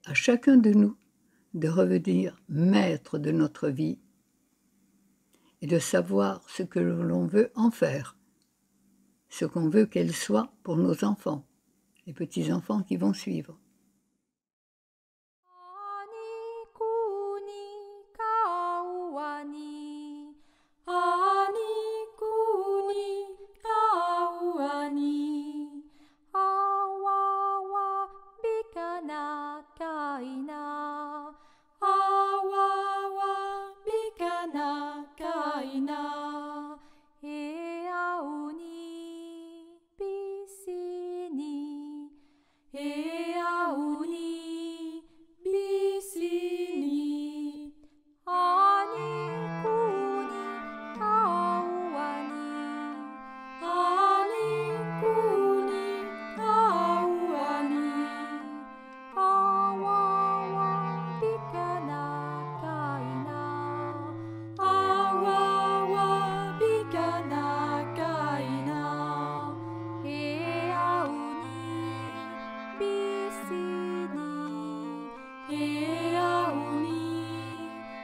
À chacun de nous de revenir maître de notre vie et de savoir ce que l'on veut en faire, ce qu'on veut qu'elle soit pour nos enfants, les petits-enfants qui vont suivre.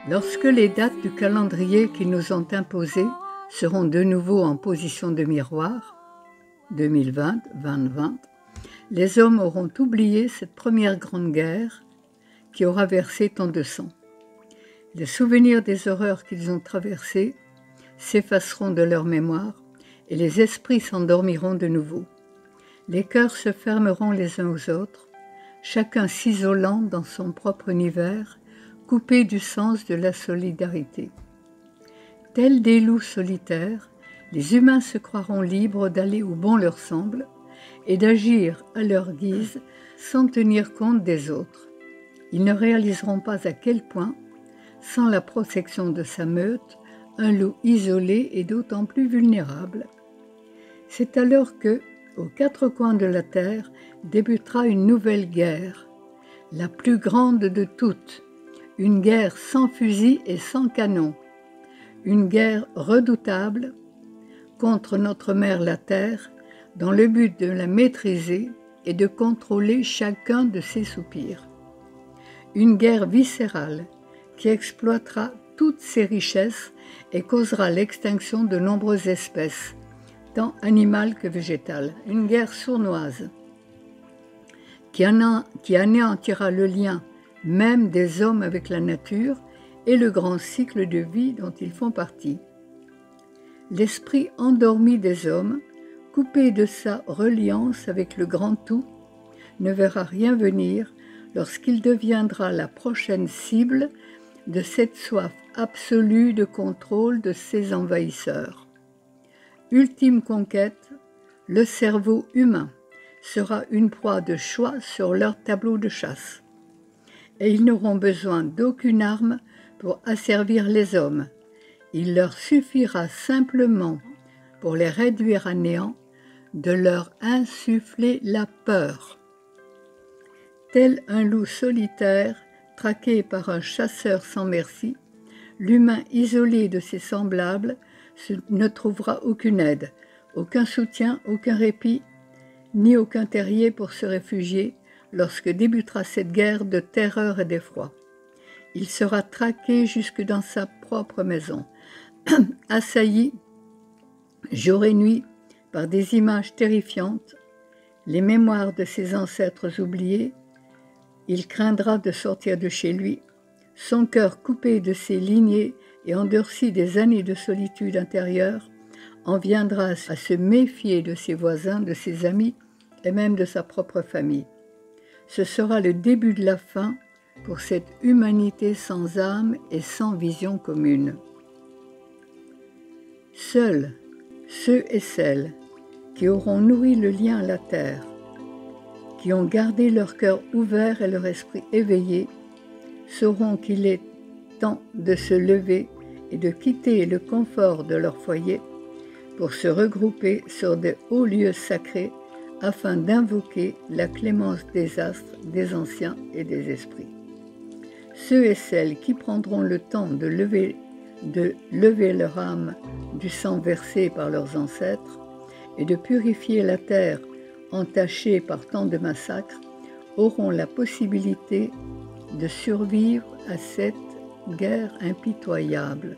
Lorsque les dates du calendrier qu'ils nous ont imposées seront de nouveau en position de miroir, 2020, 2020, les hommes auront oublié cette première grande guerre qui aura versé tant de sang. Les souvenirs des horreurs qu'ils ont traversées s'effaceront de leur mémoire et les esprits s'endormiront de nouveau. Les cœurs se fermeront les uns aux autres, chacun s'isolant dans son propre univers, coupé du sens de la solidarité. Tels des loups solitaires, les humains se croiront libres d'aller où bon leur semble et d'agir à leur guise sans tenir compte des autres. Ils ne réaliseront pas à quel point, sans la protection de sa meute, un loup isolé est d'autant plus vulnérable. C'est alors que, aux quatre coins de la terre, débutera une nouvelle guerre, la plus grande de toutes, une guerre sans fusil et sans canon, une guerre redoutable contre notre mère la terre, dans le but de la maîtriser et de contrôler chacun de ses soupirs. Une guerre viscérale qui exploitera toutes ses richesses et causera l'extinction de nombreuses espèces, tant animales que végétales. Une guerre sournoise qui anéantira le lien même des hommes avec la nature et le grand cycle de vie dont ils font partie. L'esprit endormi des hommes, coupé de sa reliance avec le grand tout, ne verra rien venir lorsqu'il deviendra la prochaine cible de cette soif absolue de contrôle de ses envahisseurs. Ultime conquête, le cerveau humain sera une proie de choix sur leur tableau de chasse. Et ils n'auront besoin d'aucune arme pour asservir les hommes. Il leur suffira simplement, pour les réduire à néant, de leur insuffler la peur. Tel un loup solitaire, traqué par un chasseur sans merci, l'humain isolé de ses semblables ne trouvera aucune aide, aucun soutien, aucun répit, ni aucun terrier pour se réfugier lorsque débutera cette guerre de terreur et d'effroi. Il sera traqué jusque dans sa propre maison, assailli jour et nuit par des images terrifiantes, les mémoires de ses ancêtres oubliés. Il craindra de sortir de chez lui, son cœur coupé de ses lignées et endurci des années de solitude intérieure, en viendra à se méfier de ses voisins, de ses amis et même de sa propre famille. Ce sera le début de la fin pour cette humanité sans âme et sans vision commune. Seuls ceux et celles qui auront nourri le lien à la terre, qui ont gardé leur cœur ouvert et leur esprit éveillé, sauront qu'il est temps de se lever et de quitter le confort de leur foyer pour se regrouper sur de hauts lieux sacrés afin d'invoquer la clémence des astres, des anciens et des esprits. Ceux et celles qui prendront le temps de lever leur âme du sang versé par leurs ancêtres et de purifier la terre entachée par tant de massacres auront la possibilité de survivre à cette guerre impitoyable.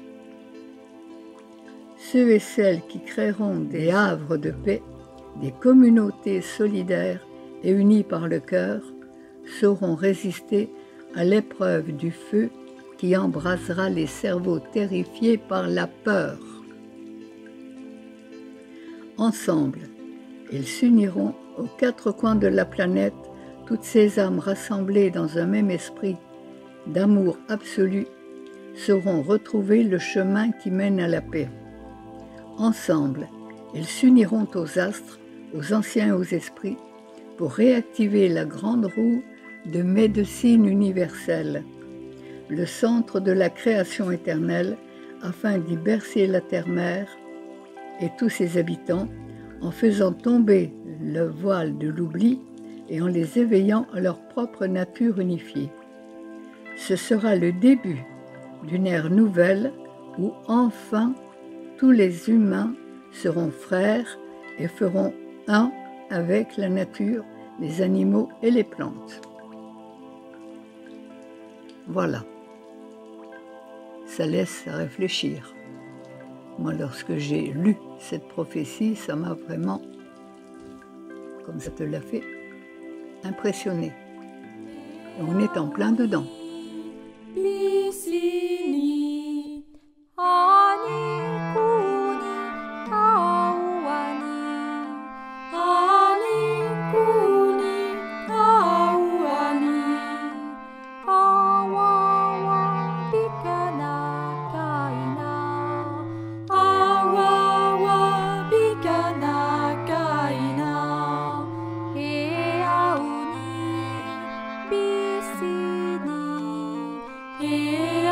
Ceux et celles qui créeront des havres de paix, des communautés solidaires et unies par le cœur, sauront résister à l'épreuve du feu qui embrasera les cerveaux terrifiés par la peur. Ensemble, ils s'uniront aux quatre coins de la planète, toutes ces âmes rassemblées dans un même esprit d'amour absolu sauront retrouver le chemin qui mène à la paix. Ensemble, ils s'uniront aux astres, aux anciens et aux esprits pour réactiver la grande roue de médecine universelle, le centre de la création éternelle, afin d'y bercer la terre-mère et tous ses habitants, en faisant tomber le voile de l'oubli et en les éveillant à leur propre nature unifiée. Ce sera le début d'une ère nouvelle où enfin tous les humains seront frères et feront un avec la nature, les animaux et les plantes. Voilà, ça laisse à réfléchir. Moi, lorsque j'ai lu cette prophétie, ça m'a vraiment, comme ça te l'a fait, impressionné. Et on est en plein dedans. Yeah.